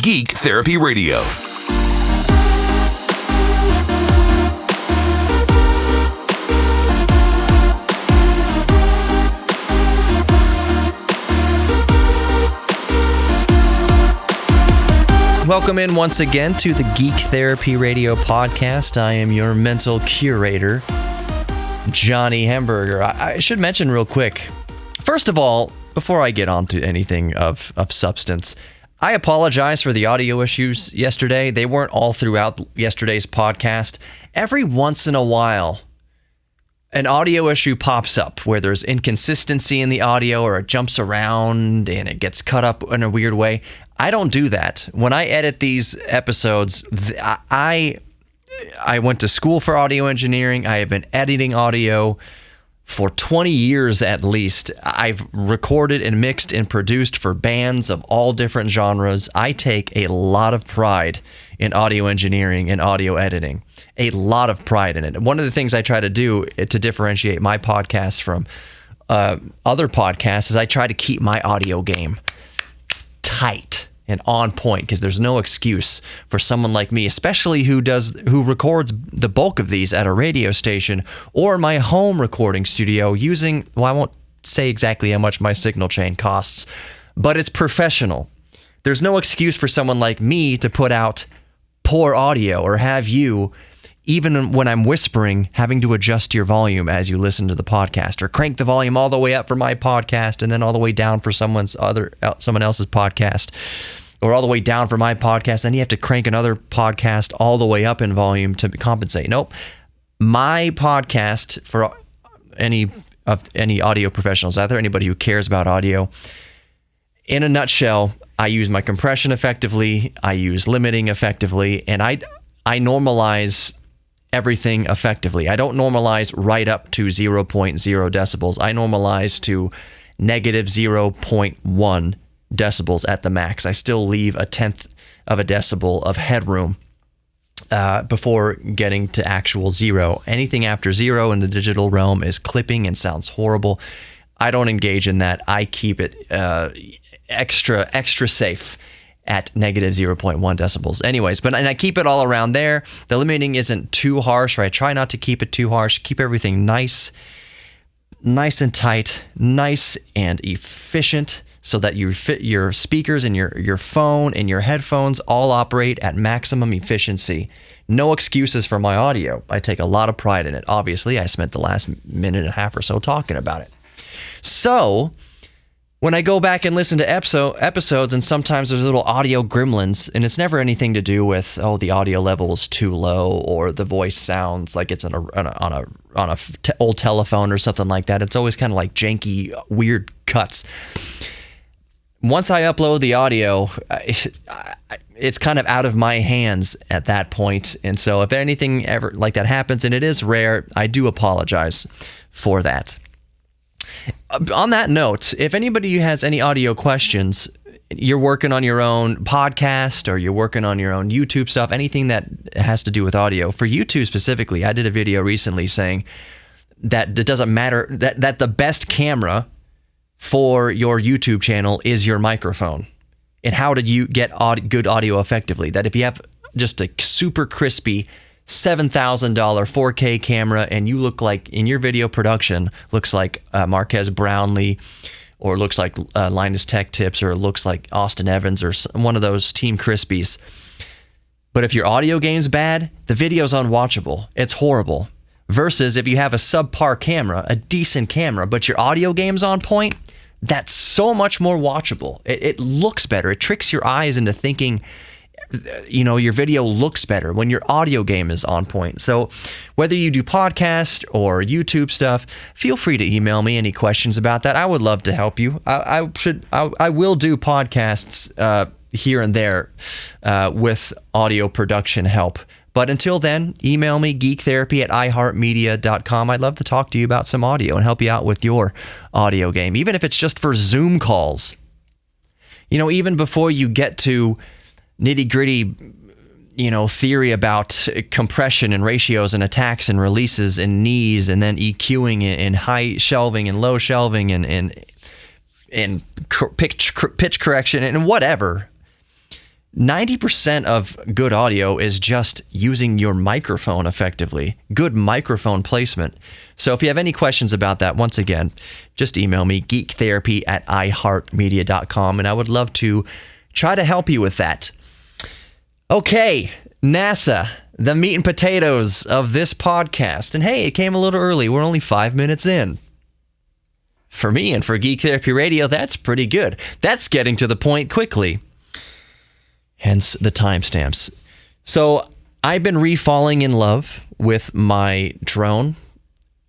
Geek Therapy Radio. Welcome in once again to the Geek Therapy Radio podcast. I am your mental curator, Johnny Hamburger. I should mention real quick, first of all, before I get on to anything of substance, I apologize for the audio issues yesterday. They weren't all throughout yesterday's podcast. Every once in a while, an audio issue pops up where there's inconsistency in the audio or it jumps around and it gets cut up in a weird way. I don't do that. When I edit these episodes, I went to school for audio engineering. I have been editing audio for 20 years at least. I've recorded and mixed and produced for bands of all different genres. I take a lot of pride in audio engineering and audio editing. A lot of pride in it. One of the things I try to do to differentiate my podcast from other podcasts is I try to keep my audio game tight and on point, because there's no excuse for someone like me, especially who records the bulk of these at a radio station or my home recording studio using, well, I won't say exactly how much my signal chain costs, but it's professional. There's no excuse for someone like me to put out poor audio or have you, even when I'm whispering, having to adjust your volume as you listen to the podcast, or crank the volume all the way up for my podcast and then all the way down for someone else's podcast, or all the way down for my podcast. Then you have to crank another podcast all the way up in volume to compensate. Nope. My podcast, for any audio professionals out there, anybody who cares about audio, in a nutshell, I use my compression effectively, I use limiting effectively, and I normalize everything effectively. I don't normalize right up to 0.0 decibels. I normalize to negative 0.1 decibels at the max. I still leave a tenth of a decibel of headroom before getting to actual zero. Anything after zero in the digital realm is clipping and sounds horrible. I don't engage in that. I keep it extra safe at negative 0.1 decibels. Anyways, and I keep it all around there. The limiting isn't too harsh, or I try not to keep it too harsh. Keep everything nice and tight, nice and efficient, so that you fit your speakers and your phone and your headphones all operate at maximum efficiency. No excuses for my audio. I take a lot of pride in it. Obviously, I spent the last minute and a half or so talking about it. So when I go back and listen to episodes, and sometimes there's little audio gremlins, and it's never anything to do with, oh, the audio level is too low, or the voice sounds like it's on a old telephone or something like that. It's always kind of like janky, weird cuts. Once I upload the audio, it's kind of out of my hands at that point. And so if anything ever like that happens, and it is rare, I do apologize for that. On that note, if anybody has any audio questions, you're working on your own podcast or you're working on your own YouTube stuff, anything that has to do with audio. For YouTube specifically, I did a video recently saying that it doesn't matter, that the best camera for your YouTube channel is your microphone. And how did you get good audio effectively? That if you have just a super crispy $7,000 4K camera and you look like, in your video production, looks like Marquez Brownlee, or looks like Linus Tech Tips, or looks like Austin Evans, or one of those Team Crispies. But if your audio game's bad, the video's unwatchable. It's horrible. Versus if you have a subpar camera, a decent camera, but your audio game's on point, that's so much more watchable. It looks better. It tricks your eyes into thinking, your video looks better when your audio game is on point. So whether you do podcast or YouTube stuff, feel free to email me any questions about that. I would love to help you. I will do podcasts here and there with audio production help. But until then, email me, geektherapy@iheartmedia.com. I'd love to talk to you about some audio and help you out with your audio game, even if it's just for Zoom calls. Even before you get to nitty-gritty, theory about compression and ratios and attacks and releases and knees, and then EQing and high shelving and low shelving and pitch correction and whatever. 90% of good audio is just using your microphone effectively. Good microphone placement. So if you have any questions about that, once again, just email me, geektherapy@iheartmedia.com, and I would love to try to help you with that. Okay, NASA, the meat and potatoes of this podcast. And hey, it came a little early. We're only 5 minutes in. For me and for Geek Therapy Radio, that's pretty good. That's getting to the point quickly. Hence the timestamps. So I've been re-falling in love with my drone.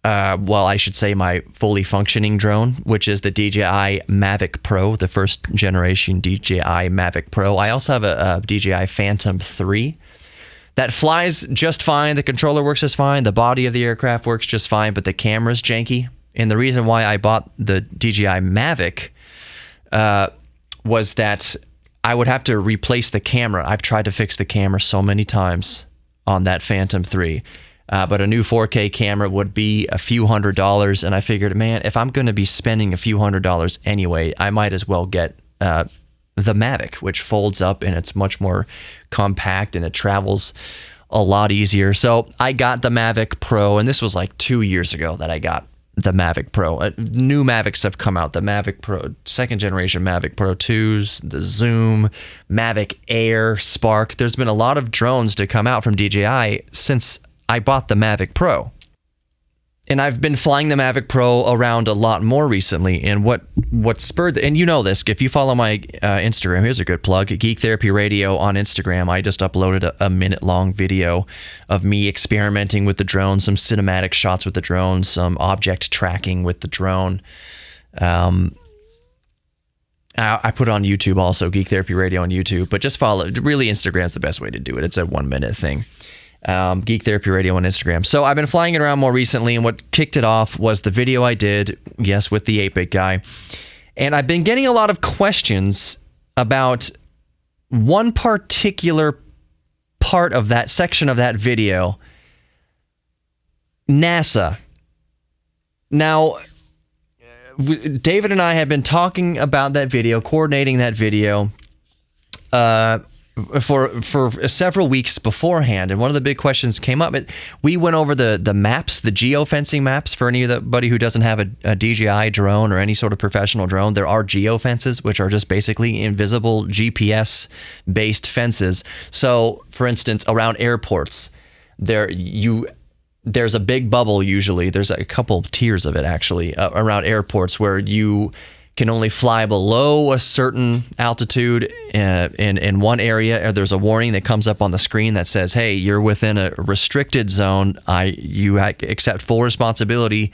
Well, I should say my fully functioning drone, which is the DJI Mavic Pro, the first generation DJI Mavic Pro. I also have a DJI Phantom 3 that flies just fine. The controller works just fine. The body of the aircraft works just fine, but the camera's janky. And the reason why I bought the DJI Mavic was that I would have to replace the camera. I've tried to fix the camera so many times on that Phantom 3. But a new 4K camera would be a few $100s, and I figured, man, if I'm going to be spending a few $100s anyway, I might as well get the Mavic, which folds up and it's much more compact and it travels a lot easier. So I got the Mavic Pro, and this was like 2 years ago that I got the Mavic Pro. New Mavics have come out. The Mavic Pro, second generation Mavic Pro 2s, the Zoom, Mavic Air, Spark. There's been a lot of drones to come out from DJI since I bought the Mavic Pro. And I've been flying the Mavic Pro around a lot more recently. And what spurred, and you know this, if you follow my Instagram, here's a good plug, Geek Therapy Radio on Instagram. I just uploaded a minute-long video of me experimenting with the drone, some cinematic shots with the drone, some object tracking with the drone. I put it on YouTube also, Geek Therapy Radio on YouTube. But just follow, really Instagram's the best way to do it. It's a 1 minute thing. Geek Therapy Radio on Instagram. So I've been flying it around more recently, and what kicked it off was the video I did, yes, with the 8-bit guy. And I've been getting a lot of questions about one particular part of that section of that video, NASA. Now, David and I have been talking about that video, coordinating that video, for several weeks beforehand, and one of the big questions came up. We went over the maps, the geofencing maps. For anybody who doesn't have a DJI drone or any sort of professional drone, there are geofences, which are just basically invisible GPS-based fences. So, for instance, around airports, there's a big bubble usually. There's a couple tiers of it actually around airports where you can only fly below a certain altitude in one area, or there's a warning that comes up on the screen that says, hey, you're within a restricted zone. You accept full responsibility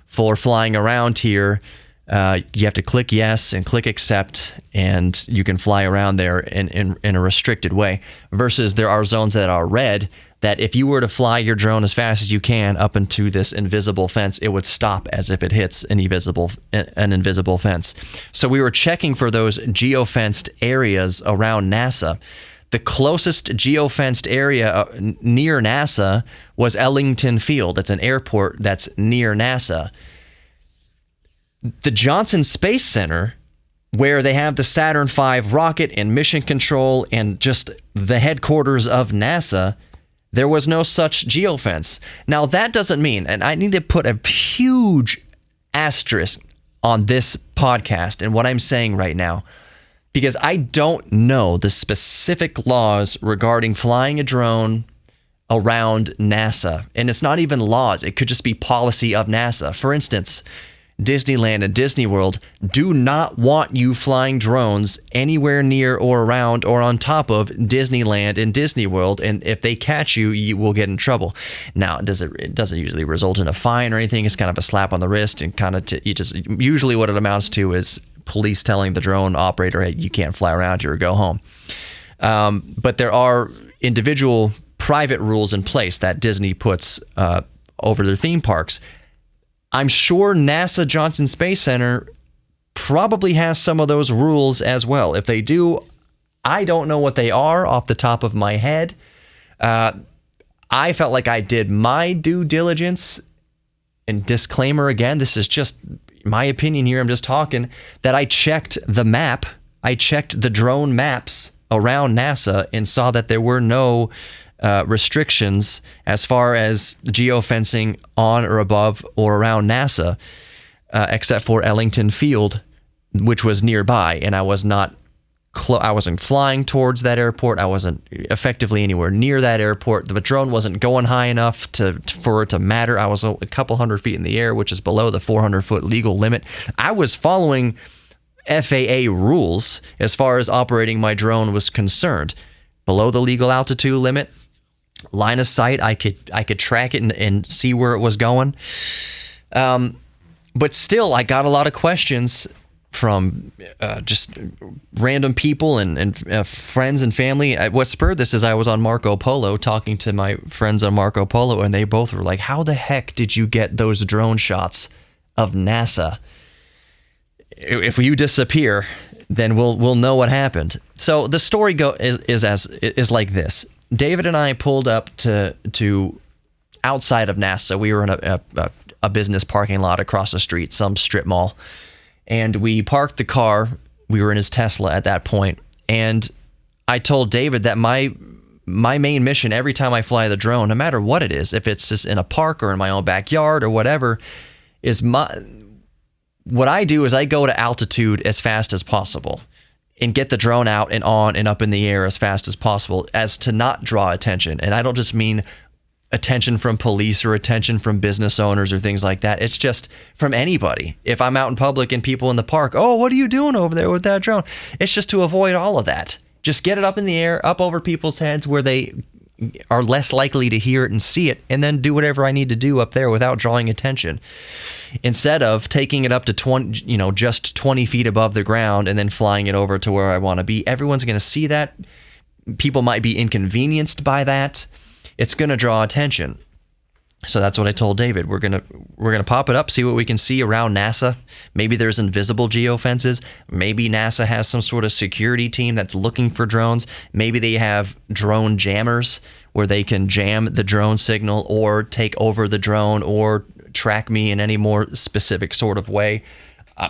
for flying around here. You have to click yes and click accept, and you can fly around there in a restricted way. Versus there are zones that are red, that if you were to fly your drone as fast as you can up into this invisible fence, it would stop as if it hits an invisible fence. So we were checking for those geofenced areas around NASA. The closest geofenced area near NASA was Ellington Field. It's an airport that's near NASA. The Johnson Space Center, where they have the Saturn V rocket and mission control and just the headquarters of NASA, there was no such geofence. Now, that doesn't mean, and I need to put a huge asterisk on this podcast and what I'm saying right now, because I don't know the specific laws regarding flying a drone around NASA. And it's not even laws. It could just be policy of NASA. For instance, Disneyland and Disney World do not want you flying drones anywhere near or around or on top of Disneyland and Disney World, and if they catch you, you will get in trouble. Now, it doesn't usually result in a fine or anything. It's kind of a slap on the wrist, and kind of usually what it amounts to is police telling the drone operator, hey, you can't fly around here or go home. But there are individual private rules in place that Disney puts over their theme parks. I'm sure NASA Johnson Space Center probably has some of those rules as well. If they do, I don't know what they are off the top of my head. I felt like I did my due diligence, and disclaimer again, this is just my opinion here, I'm just talking, that I checked the map, I checked the drone maps around NASA and saw that there were no restrictions as far as geofencing on or above or around NASA, except for Ellington Field, which was nearby, and I was not. I wasn't flying towards that airport. I wasn't effectively anywhere near that airport. The drone wasn't going high enough for it to matter. I was a couple hundred feet in the air, which is below the 400-foot legal limit. I was following FAA rules as far as operating my drone was concerned. Below the legal altitude limit, line of sight, I could track it and see where it was going. But still, I got a lot of questions from just random people and friends and family. What spurred this is I was on Marco Polo talking to my friends on Marco Polo, and they both were like, how the heck did you get those drone shots of NASA? If you disappear, then we'll know what happened. So the story is like this. David and I pulled up to outside of NASA. We were in a business parking lot across the street, some strip mall. And we parked the car. We were in his Tesla at that point. And I told David that my main mission every time I fly the drone, no matter what it is, if it's just in a park or in my own backyard or whatever, is what I do is I go to altitude as fast as possible and get the drone out and on and up in the air as fast as possible, as to not draw attention. And I don't just mean attention from police or attention from business owners or things like that. It's just from anybody. If I'm out in public and people in the park, oh, what are you doing over there with that drone? It's just to avoid all of that. Just get it up in the air, up over people's heads where they are less likely to hear it and see it, and then do whatever I need to do up there without drawing attention. Instead of taking it up to just 20 feet above the ground and then flying it over to where I want to be. Everyone's going to see that. People might be inconvenienced by that. It's going to draw attention. So that's what I told David. We're gonna pop it up, see what we can see around NASA. Maybe there's invisible geofences. Maybe NASA has some sort of security team that's looking for drones. Maybe they have drone jammers where they can jam the drone signal or take over the drone or track me in any more specific sort of way.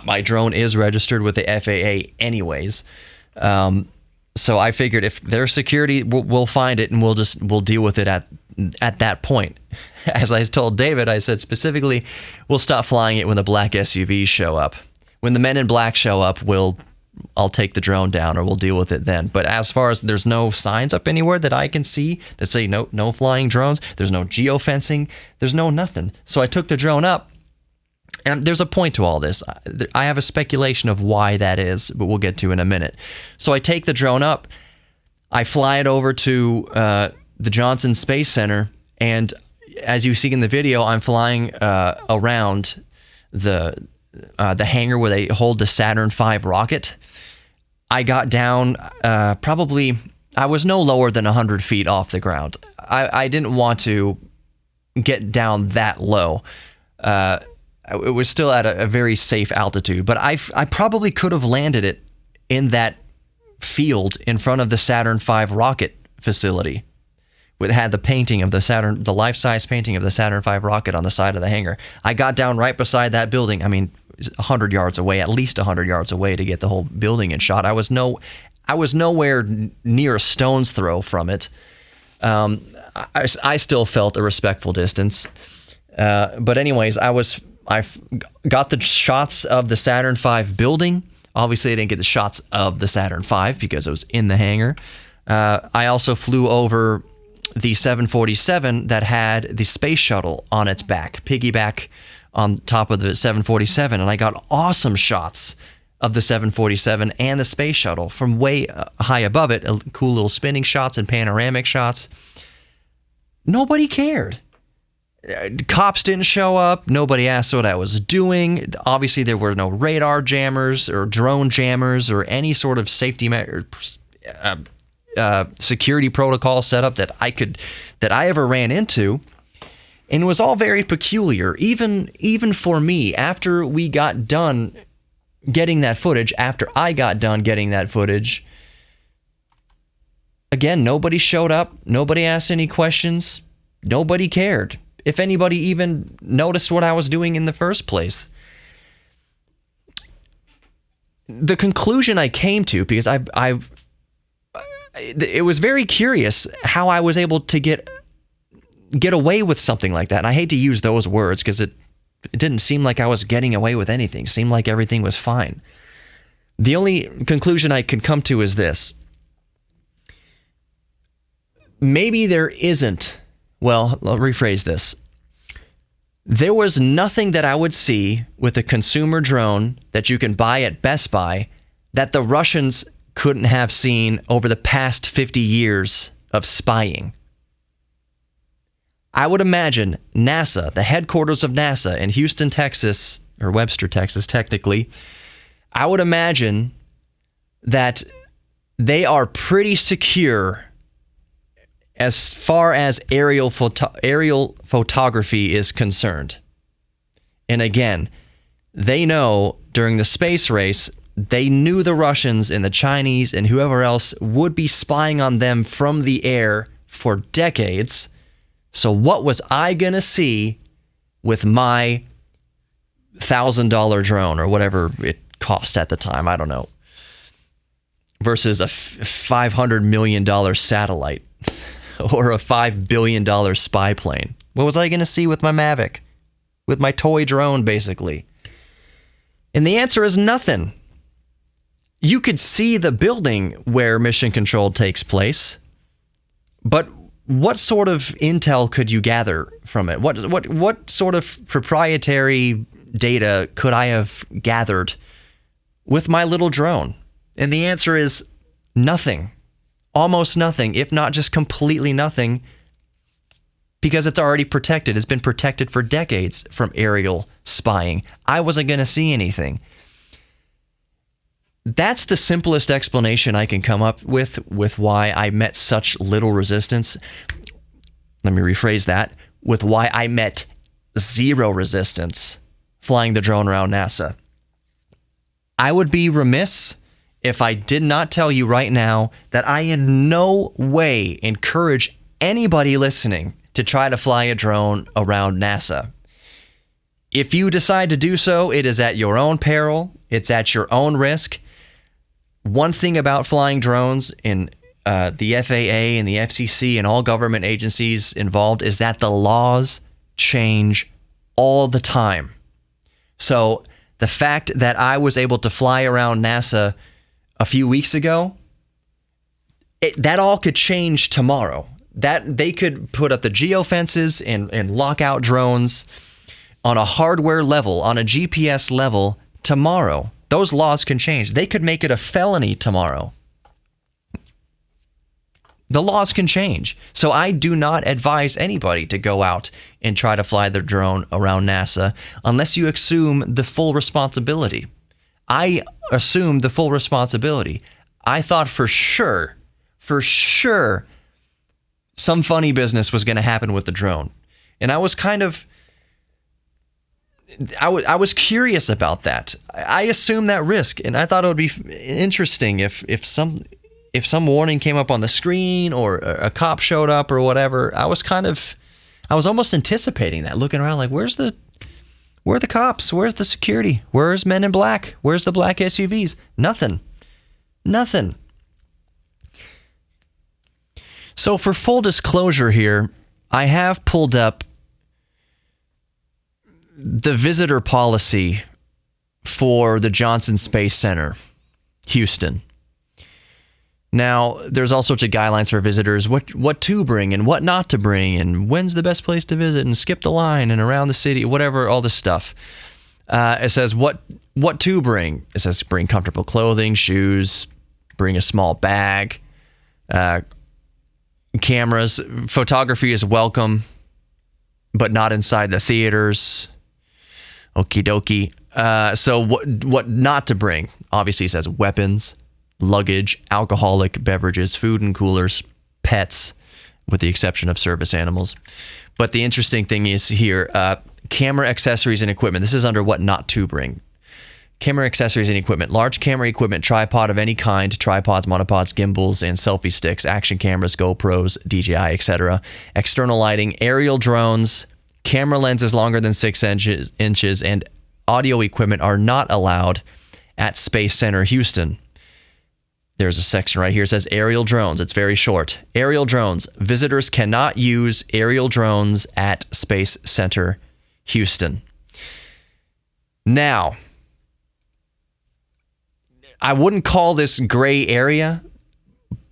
My drone is registered with the FAA anyways. So I figured if there's security, we'll find it and we'll deal with it at that point. As I told David, I said specifically, we'll stop flying it when the black SUVs show up. When the men in black show up, I'll take the drone down or we'll deal with it then. But as far as there's no signs up anywhere that I can see that say no flying drones, there's no geofencing, there's no nothing. So I took the drone up. And there's a point to all this. I have a speculation of why that is, but we'll get to in a minute. So I take the drone up, I fly it over to the Johnson Space Center, and as you see in the video, I'm flying around the hangar where they hold the Saturn V rocket. I got down I was no lower than 100 feet off the ground. I didn't want to get down that low. It was still at a very safe altitude, but I probably could have landed it in that field in front of the Saturn V rocket facility. It had the painting of the life-size painting of the Saturn V rocket on the side of the hangar. I got down right beside that building. I mean, 100 yards away, at least 100 yards away to get the whole building in shot. I was nowhere near a stone's throw from it. I still felt a respectful distance. But anyways, I got the shots of the Saturn V building. Obviously, I didn't get the shots of the Saturn V because it was in the hangar. I also flew over the 747 that had the space shuttle on its back, piggyback on top of the 747, and I got awesome shots of the 747 and the space shuttle from way high above it, cool little spinning shots and panoramic shots. Nobody cared. Cops didn't show up. Nobody asked what I was doing. Obviously, there were no radar jammers or drone jammers or any sort of safety security protocol set up that I ever ran into. And it was all very peculiar, even for me. After we got done getting that footage, after I got done getting that footage, again, nobody showed up. Nobody asked any questions. Nobody cared. If anybody even noticed what I was doing in the first place. The conclusion I came to, because it was very curious how I was able to get away with something like that. And I hate to use those words because it didn't seem like I was getting away with anything. It seemed like everything was fine. The only conclusion I could come to is this. Maybe there isn't. Well, I'll rephrase this. There was nothing that I would see with a consumer drone that you can buy at Best Buy that the Russians couldn't have seen over the past 50 years of spying. I would imagine NASA, the headquarters of NASA in Houston, Texas, or Webster, Texas, technically, I would imagine that they are pretty secure as far as aerial photography is concerned. And again, they know during the space race, they knew the Russians and the Chinese and whoever else would be spying on them from the air for decades. So what was I going to see with my $1,000 drone or whatever it cost at the time? I don't know. Versus a $500 million satellite or a $5 billion spy plane. What was I going to see with my Mavic? With my toy drone, basically. And the answer is nothing. You could see the building where mission control takes place, but what sort of intel could you gather from it? What sort of proprietary data could I have gathered with my little drone? And the answer is nothing. Almost nothing, if not just completely nothing, because it's already protected. It's been protected for decades from aerial spying. I wasn't going to see anything. That's the simplest explanation I can come up with why I met such little resistance. Let me rephrase that. With why I met zero resistance flying the drone around NASA. I would be remiss if I did not tell you right now that I in no way encourage anybody listening to try to fly a drone around NASA. If you decide to do so, it is at your own peril. It's at your own risk. One thing about flying drones in the FAA and the FCC and all government agencies involved is that the laws change all the time. So the fact that I was able to fly around NASA a few weeks ago, that all could change tomorrow. That they could put up the geofences and lock out drones on a hardware level, on a GPS level tomorrow. Those laws can change. They could make it a felony tomorrow. The laws can change. So I do not advise anybody to go out and try to fly their drone around NASA unless you assume the full responsibility. I assumed the full responsibility. I thought for sure, some funny business was going to happen with the drone. And I was kind of, I was curious about that. I assumed that risk, and I thought it would be interesting if some warning came up on the screen or a cop showed up or whatever. I was almost anticipating that, looking around like, where are the cops? Where's the security? Where's Men in Black? Where's the black SUVs? Nothing. So for full disclosure here, I have pulled up the visitor policy for the Johnson Space Center, Houston. Now, there's all sorts of guidelines for visitors, what to bring and what not to bring, and when's the best place to visit, and skip the line, and around the city, whatever, all this stuff. It says what to bring. It says bring comfortable clothing, shoes, bring a small bag, cameras. Photography is welcome, but not inside the theaters. Okie dokie. So what not to bring? Obviously, it says weapons, luggage, alcoholic beverages, food and coolers, pets, with the exception of service animals. But the interesting thing is here, camera accessories and equipment. This is under what not to bring. Camera accessories and equipment. Large camera equipment, tripod of any kind, tripods, monopods, gimbals, and selfie sticks, action cameras, GoPros, DJI, etc. External lighting, aerial drones, camera lenses longer than 6 inches, and audio equipment are not allowed at Space Center Houston. There's a section right here. It says aerial drones. It's very short. Aerial drones. Visitors cannot use aerial drones at Space Center, Houston. Now, I wouldn't call this gray area,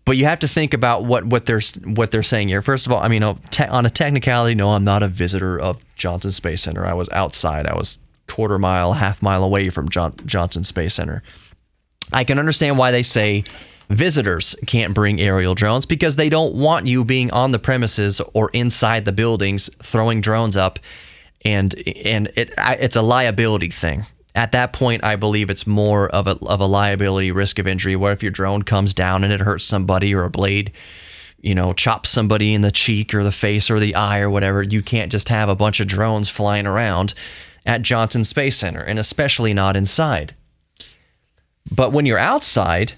but you have to think about what they're saying here. First of all, I mean, on a technicality, no, I'm not a visitor of Johnson Space Center. I was outside. I was quarter mile, half mile away from Johnson Space Center. I can understand why they say visitors can't bring aerial drones, because they don't want you being on the premises or inside the buildings throwing drones up, and it's a liability thing. At that point, I believe it's more of a liability, risk of injury. What if your drone comes down and it hurts somebody, or a blade, chops somebody in the cheek or the face or the eye or whatever? You can't just have a bunch of drones flying around at Johnson Space Center, and especially not inside. But when you're outside,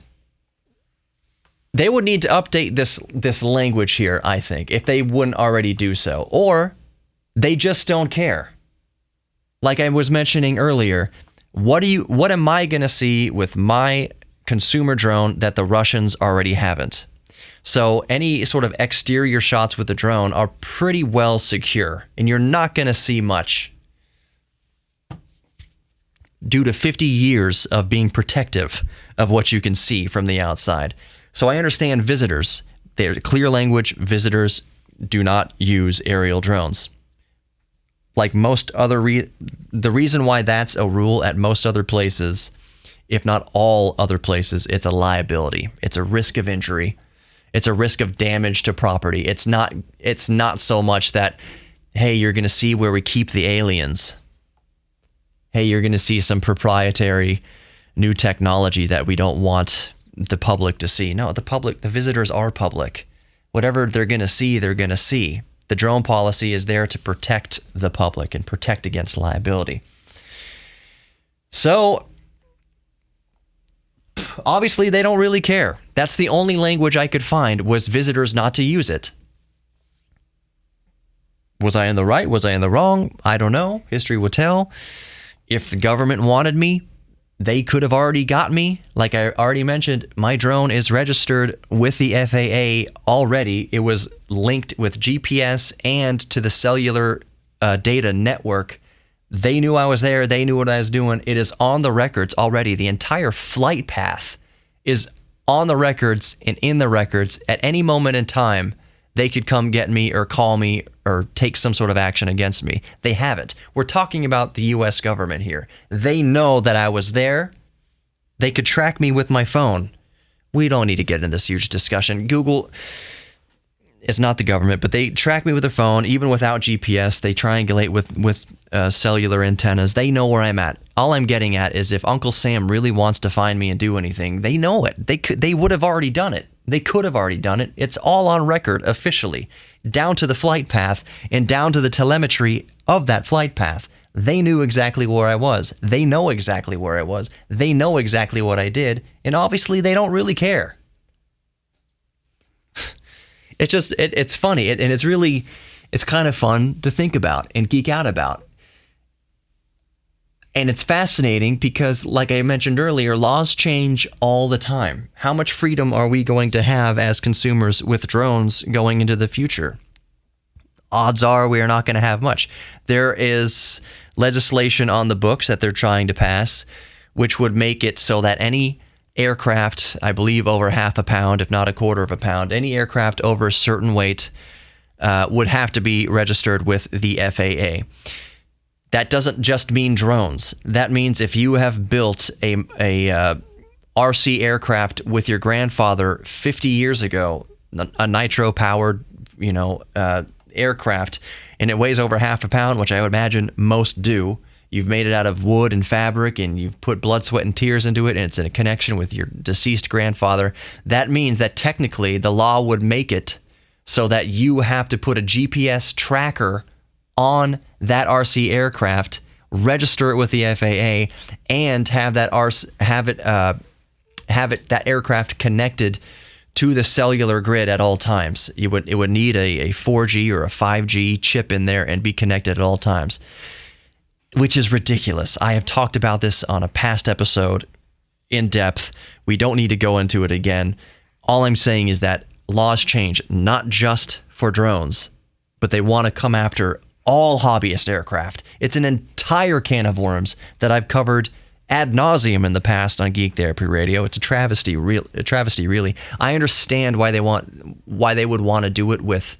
they would need to update this language here, I think, if they wouldn't already do so. Or they just don't care. Like I was mentioning earlier, what am I going to see with my consumer drone that the Russians already haven't? So any sort of exterior shots with the drone are pretty well secure, and you're not going to see much due to 50 years of being protective of what you can see from the outside. So I understand visitors. There's clear language. Visitors do not use aerial drones. Like most other, the reason why that's a rule at most other places, if not all other places, it's a liability. It's a risk of injury. It's a risk of damage to property. It's not so much that, hey, you're going to see where we keep the aliens. Hey, you're going to see some proprietary new technology that we don't want the public to see. No, the visitors are public. Whatever they're going to see, they're going to see. The drone policy is there to protect the public and protect against liability. So, obviously, they don't really care. That's the only language I could find, was visitors not to use it. Was I in the right? Was I in the wrong? I don't know. History will tell. If the government wanted me, they could have already got me. Like I already mentioned, my drone is registered with the FAA already. It was linked with GPS and to the cellular data network. They knew I was there. They knew what I was doing. It is on the records already. The entire flight path is on the records and in the records. At any moment in time, they could come get me or call me or take some sort of action against me. They haven't. We're talking about the U.S. government here. They know that I was there. They could track me with my phone. We don't need to get into this huge discussion. Google is not the government, but they track me with their phone. Even without GPS, they triangulate with cellular antennas. They know where I'm at. All I'm getting at is if Uncle Sam really wants to find me and do anything, they know it. They would have already done it. They could have already done it. It's all on record officially, down to the flight path and down to the telemetry of that flight path. They knew exactly where I was. They know exactly where I was. They know exactly what I did. And obviously, they don't really care. It's just, it's funny. And it's kind of fun to think about and geek out about. And it's fascinating because, like I mentioned earlier, laws change all the time. How much freedom are we going to have as consumers with drones going into the future? Odds are we are not going to have much. There is legislation on the books that they're trying to pass, which would make it so that any aircraft, I believe over half a pound, if not a quarter of a pound, any aircraft over a certain weight would have to be registered with the FAA. That doesn't just mean drones. That means if you have built a RC aircraft with your grandfather 50 years ago, a nitro-powered, aircraft, and it weighs over half a pound, which I would imagine most do. You've made it out of wood and fabric, and you've put blood, sweat, and tears into it, and it's in a connection with your deceased grandfather. That means that technically the law would make it so that you have to put a GPS tracker on that RC aircraft, register it with the FAA, and have that that aircraft connected to the cellular grid at all times. It would need a 4G or a 5G chip in there and be connected at all times, which is ridiculous. I have talked about this on a past episode. in depth. We don't need to go into it again. All I'm saying is that laws change, not just for drones, but they want to come after all hobbyist aircraft. It's an entire can of worms that I've covered ad nauseum in the past on Geek Therapy Radio. It's a travesty, really. I understand why they would want to do it with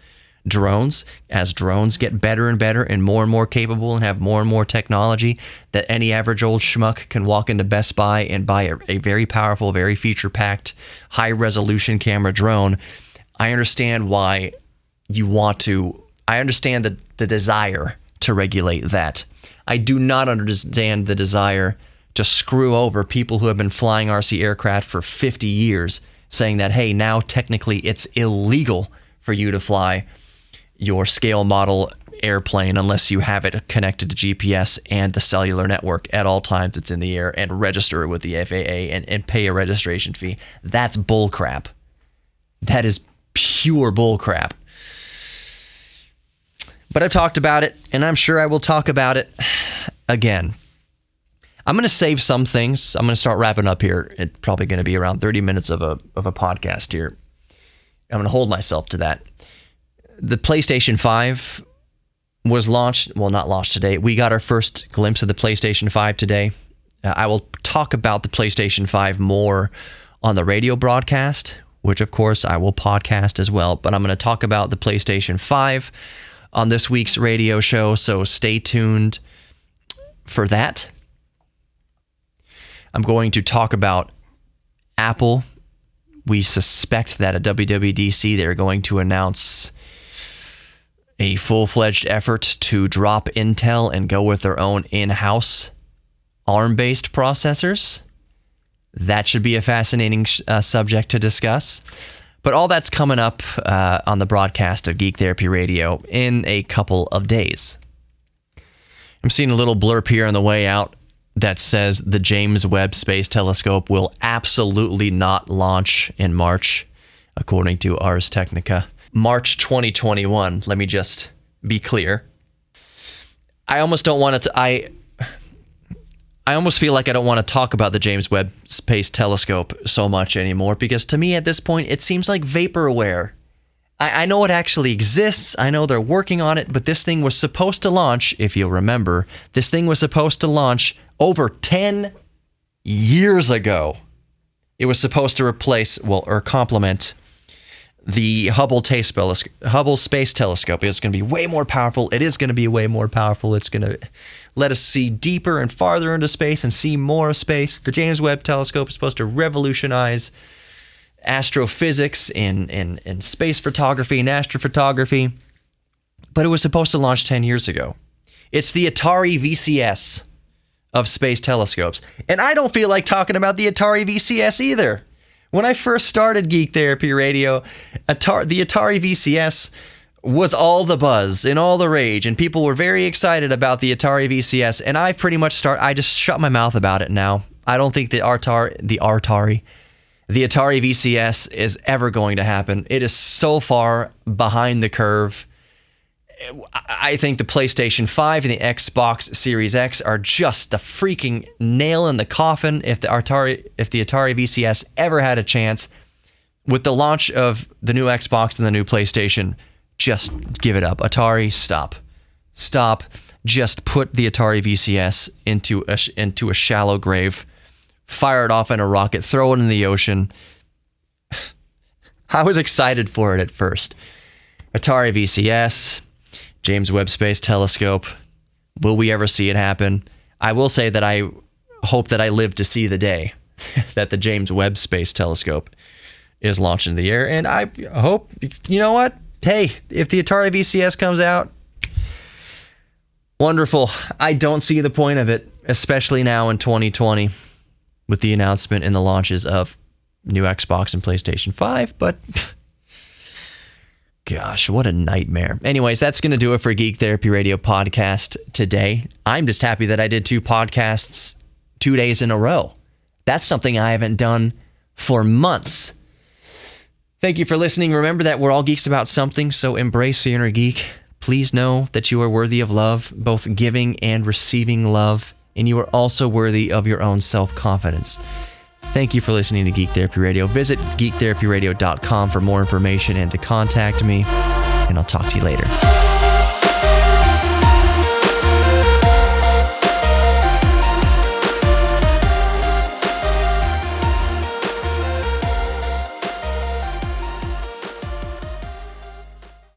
drones. As drones get better and better and more capable and have more and more technology, that any average old schmuck can walk into Best Buy and buy a very powerful, very feature-packed, high-resolution camera drone. I understand why you want to. I understand the desire to regulate that. I do not understand the desire to screw over people who have been flying RC aircraft for 50 years, saying that, hey, now technically it's illegal for you to fly your scale model airplane unless you have it connected to GPS and the cellular network at all times it's in the air, and register it with the FAA and pay a registration fee. That's bullcrap. That is pure bullcrap. But I've talked about it, and I'm sure I will talk about it again. I'm going to save some things. I'm going to start wrapping up here. It's probably going to be around 30 minutes of a podcast here. I'm going to hold myself to that. The PlayStation 5 was launched. Well, not launched today. We got our first glimpse of the PlayStation 5 today. I will talk about the PlayStation 5 more on the radio broadcast, which, of course, I will podcast as well. But I'm going to talk about the PlayStation 5 on this week's radio show, so stay tuned for that. I'm going to talk about Apple. We suspect that at WWDC they're going to announce a full-fledged effort to drop Intel and go with their own in-house ARM-based processors. That should be a fascinating subject to discuss. But all that's coming up on the broadcast of Geek Therapy Radio in a couple of days. I'm seeing a little blurb here on the way out that says the James Webb Space Telescope will absolutely not launch in March, according to Ars Technica. March 2021. Let me just be clear. I almost don't want to. I almost feel like I don't want to talk about the James Webb Space Telescope so much anymore, because to me at this point it seems like vaporware. I know it actually exists. I know they're working on it, but this thing was supposed to launch, if you'll remember, this thing was supposed to launch over 10 years ago. It was supposed to replace, or complement the Hubble Space Telescope. It's going to be way more powerful. It is going to be way more powerful. It's going to let us see deeper and farther into space and see more of space. The James Webb Telescope is supposed to revolutionize astrophysics and space photography and astrophotography, but it was supposed to launch 10 years ago. It's the Atari VCS of space telescopes, and I don't feel like talking about the Atari VCS either. When I first started Geek Therapy Radio, the Atari VCS was all the buzz and all the rage, and people were very excited about the Atari VCS, and I just shut my mouth about it now. I don't think the Atari VCS is ever going to happen. It is so far behind the curve. I think the PlayStation 5 and the Xbox Series X are just the freaking nail in the coffin. If the Atari VCS ever had a chance, with the launch of the new Xbox and the new PlayStation, just give it up. Atari, stop. Just put the Atari VCS into a shallow grave. Fire it off in a rocket, throw it in the ocean. I was excited for it at first. Atari VCS, James Webb Space Telescope. Will we ever see it happen? I will say that I hope that I live to see the day that the James Webb Space Telescope is launched into the air. And I hope, you know what? Hey, if the Atari VCS comes out, wonderful. I don't see the point of it, especially now in 2020. With the announcement and the launches of new Xbox and PlayStation 5, but gosh, what a nightmare. Anyways, that's going to do it for Geek Therapy Radio podcast today. I'm just happy that I did 2 podcasts 2 days in a row. That's something I haven't done for months. Thank you for listening. Remember that we're all geeks about something, so embrace your inner geek. Please know that you are worthy of love, both giving and receiving love. And you are also worthy of your own self-confidence. Thank you for listening to Geek Therapy Radio. Visit geektherapyradio.com for more information and to contact me, and I'll talk to you later.